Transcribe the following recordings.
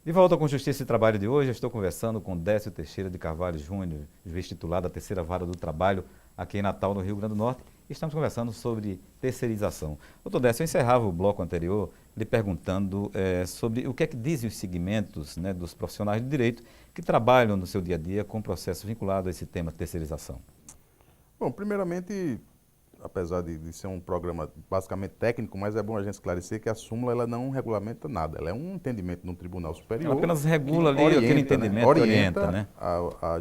De volta com Justiça e Trabalho de hoje, eu estou conversando com Décio Teixeira de Carvalho Júnior, juiz titular da Terceira Vara do Trabalho aqui em Natal, no Rio Grande do Norte, e estamos conversando sobre terceirização. Doutor Décio, eu encerrava o bloco anterior lhe perguntando sobre o que é que dizem os segmentos, né, dos profissionais de direito que trabalham no seu dia a dia com processos vinculados a esse tema terceirização. Bom, primeiramente, apesar de ser um programa basicamente técnico, mas é bom a gente esclarecer que a súmula ela não regulamenta nada. Ela é um entendimento no Tribunal Ela Superior apenas que regula ali aquele orienta, entendimento que orienta, né?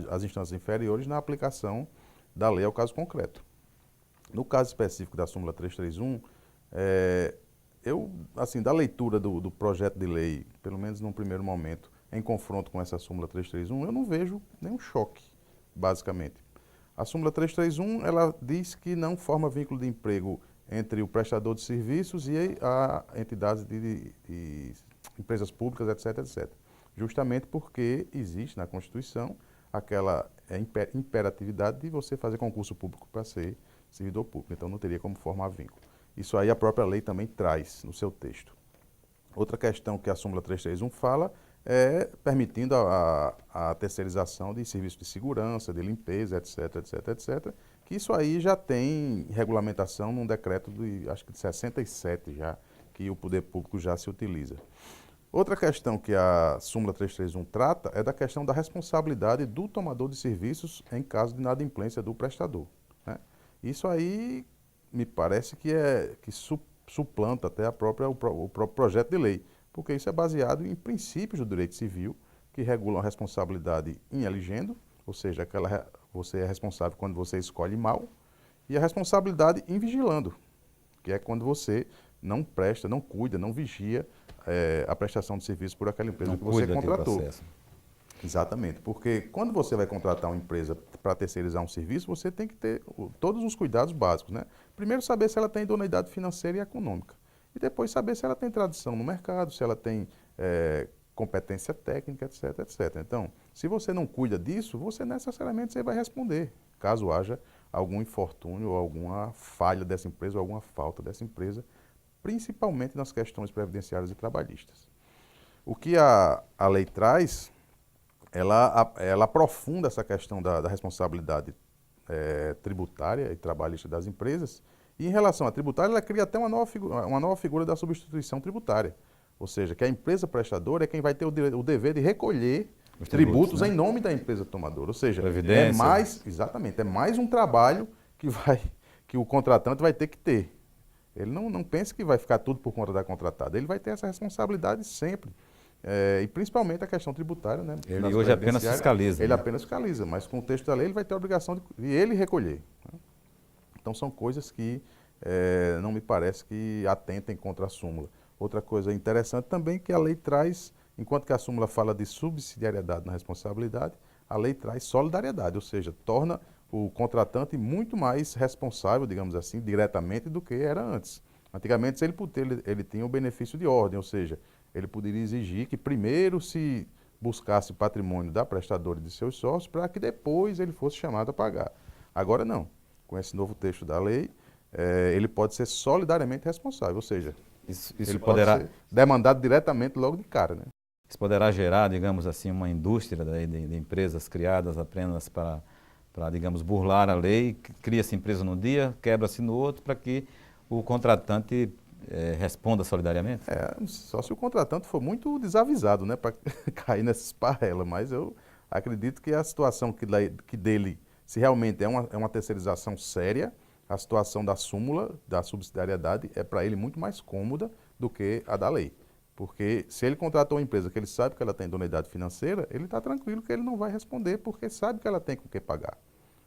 as instâncias inferiores na aplicação da lei ao caso concreto. No caso específico da súmula 331, assim, da leitura do projeto de lei, pelo menos num primeiro momento, em confronto com essa súmula 331, eu não vejo nenhum choque, basicamente. A súmula 331, ela diz que não forma vínculo de emprego entre o prestador de serviços e a entidade de empresas públicas, etc, etc. Justamente porque existe na Constituição aquela imperatividade de você fazer concurso público para ser servidor público. Então, não teria como formar vínculo. Isso aí a própria lei também traz no seu texto. Outra questão que a súmula 331 fala é permitindo a terceirização de serviços de segurança, de limpeza, etc, etc, etc, que isso aí já tem regulamentação num decreto acho que de 67 já, que o poder público já se utiliza. Outra questão que a súmula 331 trata é da questão da responsabilidade do tomador de serviços em caso de inadimplência do prestador, né? Isso aí me parece que suplanta até o próprio projeto de lei, porque isso é baseado em princípios do direito civil que regulam a responsabilidade in eligendo, ou seja, você é responsável quando você escolhe mal, e a responsabilidade in vigilando, que é quando você não presta, não cuida, não vigia a prestação de serviço por aquela empresa Não que você cuida daquele contratou. processo. Exatamente, porque quando você vai contratar uma empresa para terceirizar um serviço, você tem que ter todos os cuidados básicos, né? Primeiro, saber se ela tem idoneidade financeira e econômica. E depois, saber se ela tem tradição no mercado, se ela tem competência técnica, etc, etc. Então, se você não cuida disso, você necessariamente vai responder, caso haja algum infortúnio ou alguma falha dessa empresa ou alguma falta dessa empresa, principalmente nas questões previdenciárias e trabalhistas. O que a lei traz, ela aprofunda essa questão da responsabilidade tributária e trabalhista das empresas. E em relação à tributária, ela cria até uma nova figura da substituição tributária. Ou seja, que a empresa prestadora é quem vai ter o dever de recolher Os tributos, tributos né? em nome da empresa tomadora. Ou seja, Previdência. exatamente, é mais um trabalho que o contratante vai ter que ter. Ele não pensa que vai ficar tudo por conta da contratada. Ele vai ter essa responsabilidade sempre. E principalmente a questão tributária, né? Ele hoje apenas fiscaliza, Ele né? apenas fiscaliza, mas com o texto da lei ele vai ter a obrigação de ele recolher, né? Então são coisas que não me parece que atentem contra a súmula. Outra coisa interessante também é que a lei traz, enquanto que a súmula fala de subsidiariedade na responsabilidade, a lei traz solidariedade, ou seja, torna o contratante muito mais responsável, digamos assim, diretamente do que era antes. Antigamente ele tinha o benefício de ordem, ou seja, ele poderia exigir que primeiro se buscasse patrimônio da prestadora e de seus sócios para que depois ele fosse chamado a pagar. Agora não. Com esse novo texto da lei, ele pode ser solidariamente responsável, ou seja, Isso ele pode poderá, ser demandado diretamente logo de cara, né? isso poderá gerar, digamos assim, uma indústria de empresas criadas apenas para, digamos, burlar a lei, cria-se empresa num dia, quebra-se no outro, para que o contratante responda solidariamente? Só se o contratante for muito desavisado, né, para cair nessa esparrela, mas eu acredito que a situação que dele, se realmente é uma terceirização séria, a situação da súmula, da subsidiariedade, é para ele muito mais cômoda do que a da lei. Porque se ele contratou uma empresa que ele sabe que ela tem idoneidade financeira, ele está tranquilo que ele não vai responder, porque sabe que ela tem com o que pagar.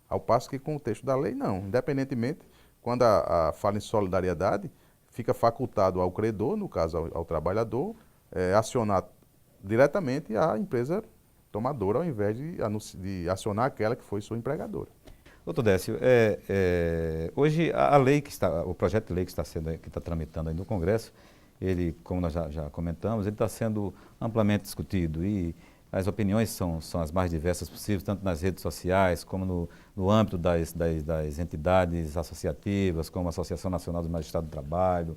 Ao passo que com o texto da lei, não. Independentemente, quando fala em solidariedade, fica facultado ao credor, no caso ao trabalhador, acionar diretamente a empresa tomadora, ao invés de acionar aquela que foi sua empregadora. Doutor Décio, hoje a lei o projeto de lei que está tramitando aí no Congresso, ele, como nós já comentamos, ele está sendo amplamente discutido e as opiniões são as mais diversas possíveis, tanto nas redes sociais, como no âmbito das entidades associativas, como a Associação Nacional dos Magistrados do Trabalho,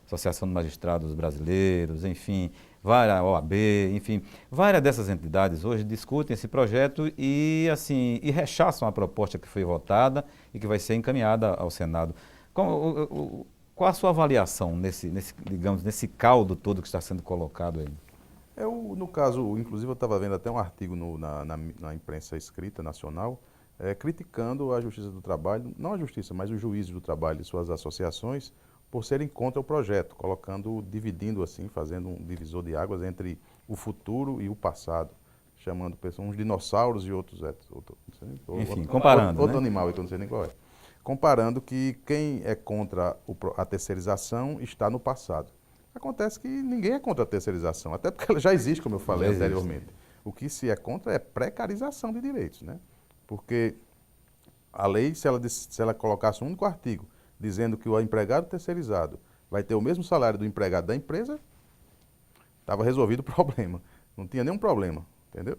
Associação de Magistrados Brasileiros, enfim, várias OAB, enfim, várias dessas entidades hoje discutem esse projeto e, assim, e rechaçam a proposta que foi votada e que vai ser encaminhada ao Senado. Qual a sua avaliação digamos, nesse caldo todo que está sendo colocado aí? No caso, inclusive eu estava vendo até um artigo na imprensa escrita nacional, criticando a Justiça do Trabalho, não a Justiça, mas os juízes do trabalho e suas associações, por serem contra o projeto, dividindo assim, fazendo um divisor de águas entre o futuro e o passado, chamando pessoas, uns dinossauros e outros, enfim, comparando, outro né? animal, que eu não sei nem qual é. Comparando que quem é contra a terceirização está no passado. Acontece que ninguém é contra a terceirização, até porque ela já existe, como eu falei anteriormente. O que se é contra é precarização de direitos, né? Porque a lei, se ela colocasse um único artigo dizendo que o empregado terceirizado vai ter o mesmo salário do empregado da empresa, estava resolvido o problema. Não tinha nenhum problema, entendeu?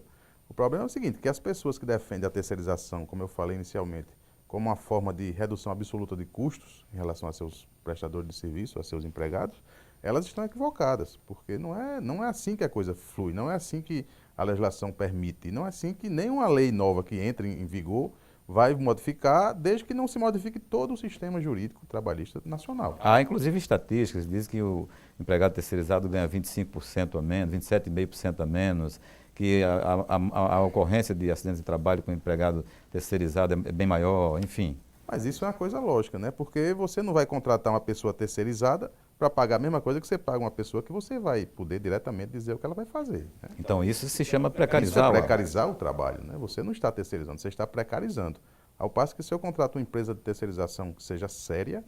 O problema é o seguinte, que as pessoas que defendem a terceirização, como eu falei inicialmente, como uma forma de redução absoluta de custos em relação a seus prestadores de serviço, a seus empregados, elas estão equivocadas, porque não é assim que a coisa flui, não é assim que a legislação permite, não é assim que nenhuma lei nova que entre em vigor vai modificar, desde que não se modifique todo o sistema jurídico trabalhista nacional. Há, inclusive, estatísticas que dizem que o empregado terceirizado ganha 25% a menos, 27,5% a menos, que a ocorrência de acidentes de trabalho com o empregado terceirizado é bem maior, enfim. Mas isso é uma coisa lógica, né? Porque você não vai contratar uma pessoa terceirizada para pagar a mesma coisa que você paga uma pessoa que você vai poder diretamente dizer o que ela vai fazer, né? Então isso se chama precarizar. Isso é precarizar o trabalho, né? Você não está terceirizando, você está precarizando. Ao passo que se eu contrato uma empresa de terceirização que seja séria,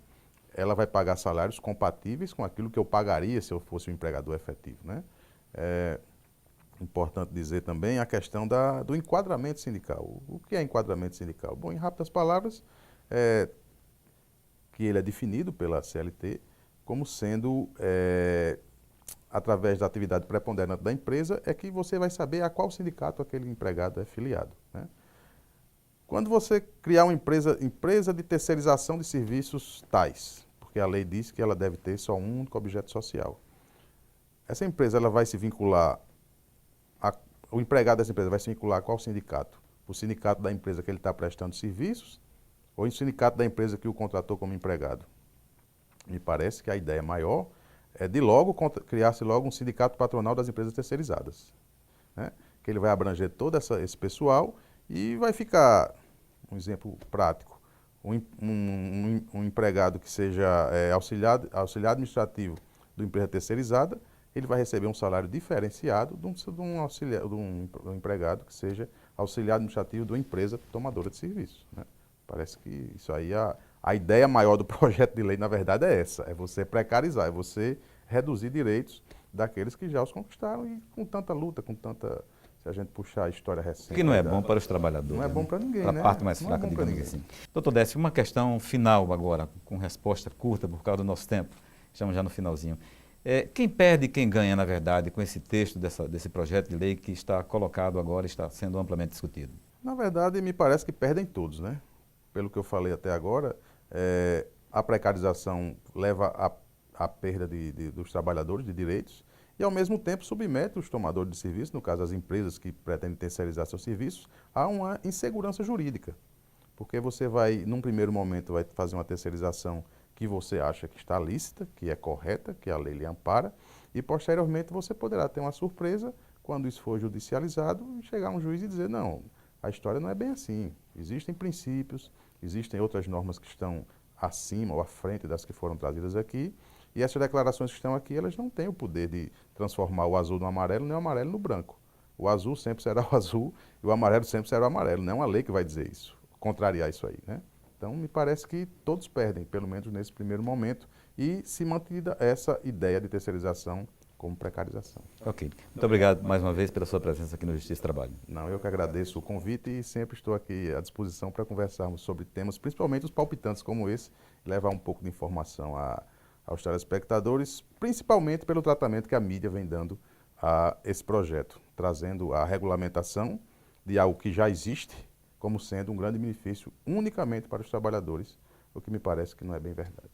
ela vai pagar salários compatíveis com aquilo que eu pagaria se eu fosse um empregador efetivo, né? É importante dizer também a questão do enquadramento sindical. O que é enquadramento sindical? Bom, em rápidas palavras, que ele é definido pela CLT como sendo, através da atividade preponderante da empresa, é que você vai saber a qual sindicato aquele empregado é filiado, né? Quando você criar uma empresa de terceirização de serviços tais, porque a lei diz que ela deve ter só um único objeto social, essa empresa ela vai se vincular, o empregado dessa empresa vai se vincular a qual sindicato? O sindicato da empresa que ele está prestando serviços ou o sindicato da empresa que o contratou como empregado? Me parece que a ideia maior é de criar-se logo um sindicato patronal das empresas terceirizadas, né? Que ele vai abranger todo esse pessoal e vai ficar, um exemplo prático, um empregado que seja auxiliar administrativo de uma empresa terceirizada, ele vai receber um salário diferenciado de um empregado que seja auxiliar administrativo de uma empresa tomadora de serviço, né? Parece que isso aí, a ideia maior do projeto de lei, na verdade, é essa, é você precarizar, é você reduzir direitos daqueles que já os conquistaram e com tanta luta, se a gente puxar a história recente. Que não é bom para os trabalhadores. Não é bom para ninguém, para né? A parte mais Não fraca, é bom para digamos ninguém. assim. Doutor Décio, uma questão final agora, com resposta curta por causa do nosso tempo. Estamos já no finalzinho. Quem perde e quem ganha, na verdade, com esse texto desse projeto de lei que está colocado agora, está sendo amplamente discutido? Na verdade, me parece que perdem todos, né? Pelo que eu falei até agora, a precarização leva à perda dos trabalhadores de direitos e, ao mesmo tempo, submete os tomadores de serviço, no caso as empresas que pretendem terceirizar seus serviços, a uma insegurança jurídica. Porque você vai, num primeiro momento, vai fazer uma terceirização que você acha que está lícita, que é correta, que a lei lhe ampara, e posteriormente você poderá ter uma surpresa quando isso for judicializado e chegar um juiz e dizer, não, a história não é bem assim. Existem princípios, existem outras normas que estão acima ou à frente das que foram trazidas aqui, e essas declarações que estão aqui, elas não têm o poder de transformar o azul no amarelo, nem o amarelo no branco. O azul sempre será o azul e o amarelo sempre será o amarelo. Não é uma lei que vai dizer isso, contrariar isso aí, né? Então, me parece que todos perdem, pelo menos nesse primeiro momento, e se mantida essa ideia de terceirização como precarização. Ok. Muito obrigado mais uma vez pela sua presença aqui no Justiça e Trabalho. Não, eu que agradeço o convite e sempre estou aqui à disposição para conversarmos sobre temas, principalmente os palpitantes como esse, e levar um pouco de informação aos telespectadores, principalmente pelo tratamento que a mídia vem dando a esse projeto, trazendo a regulamentação de algo que já existe como sendo um grande benefício unicamente para os trabalhadores, o que me parece que não é bem verdade.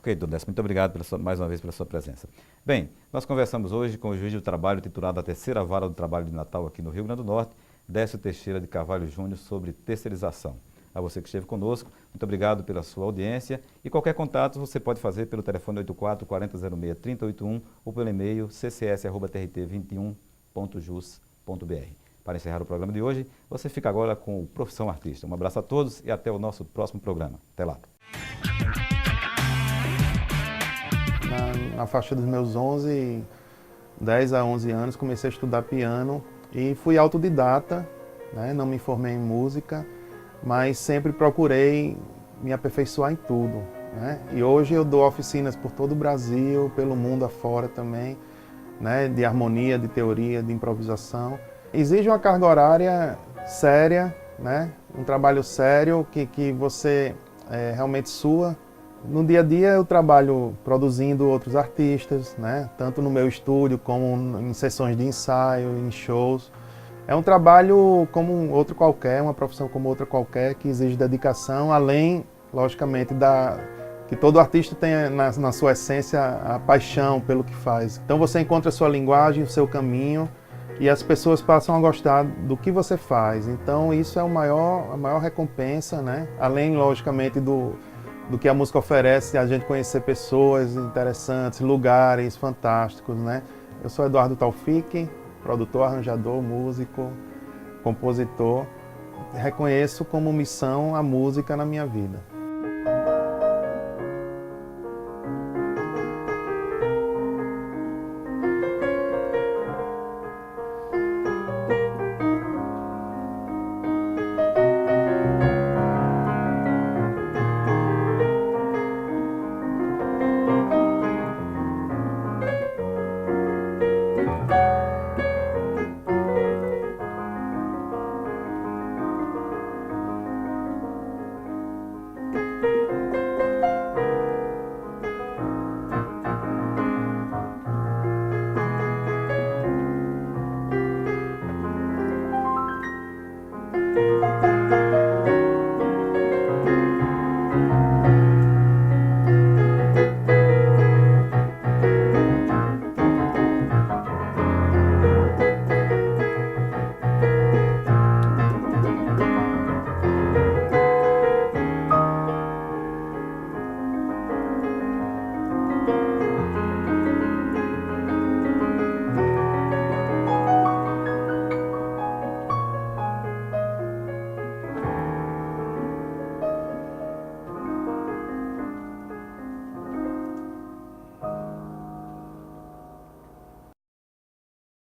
Ok, doutor Décio, muito obrigado mais uma vez pela sua presença. Bem, nós conversamos hoje com o juiz do trabalho titular da terceira vara do trabalho de Natal aqui no Rio Grande do Norte, Décio Teixeira de Carvalho Júnior, sobre terceirização. A você que esteve conosco, muito obrigado pela sua audiência e qualquer contato você pode fazer pelo telefone 84 4006 3081 ou pelo e-mail ccs@trt21.jus.br. Para encerrar o programa de hoje, você fica agora com o Profissão Artista. Um abraço a todos e até o nosso próximo programa. Até lá. Na faixa dos meus 10 a 11 anos, comecei a estudar piano e fui autodidata, né? Não me formei em música, mas sempre procurei me aperfeiçoar em tudo, né? E hoje eu dou oficinas por todo o Brasil, pelo mundo afora também, né? De harmonia, de teoria, de improvisação. Exige uma carga horária séria, né? Um trabalho sério que você realmente sua. No dia a dia eu trabalho produzindo outros artistas, né? Tanto no meu estúdio como em sessões de ensaio, em shows. É um trabalho como outro qualquer, uma profissão como outra qualquer, que exige dedicação, além, logicamente, que todo artista tenha na sua essência a paixão pelo que faz. Então você encontra a sua linguagem, o seu caminho, e as pessoas passam a gostar do que você faz. Então isso é a maior recompensa, né? Além, logicamente, do que a música oferece, a gente conhecer pessoas interessantes, lugares fantásticos, né? Eu sou Eduardo Taufik, produtor, arranjador, músico, compositor. Reconheço como missão a música na minha vida.